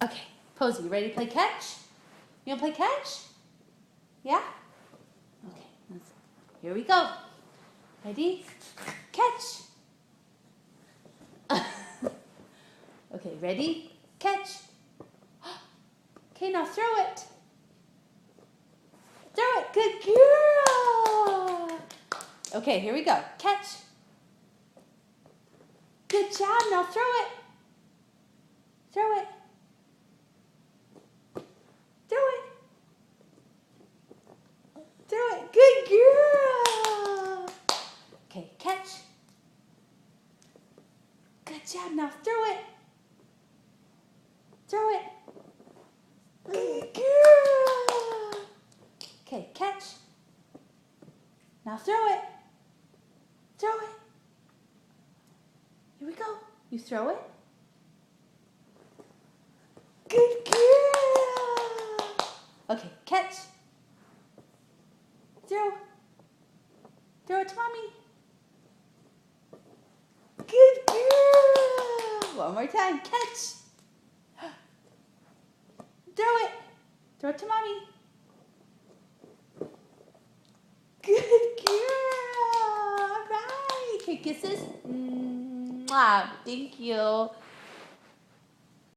Okay, Posey, you ready to play catch? You want to play catch? Yeah? Okay, here we go. Ready? Catch. Okay, ready? Catch. Okay, now throw it. Throw it. Good girl. Okay, here we go. Catch. Good job. Now throw it. Throw it. Throw it. Throw it. Good girl. Okay, catch. Good job. Now throw it. Throw it. Good girl. Okay, catch. Now throw it. Throw it. Here we go. You throw it. Good girl. Okay, catch. Throw. Throw it to mommy. Good girl. One more time. Catch. Throw it. Throw it to mommy. Good girl. All right. Okay, kisses. Mwah. Thank you.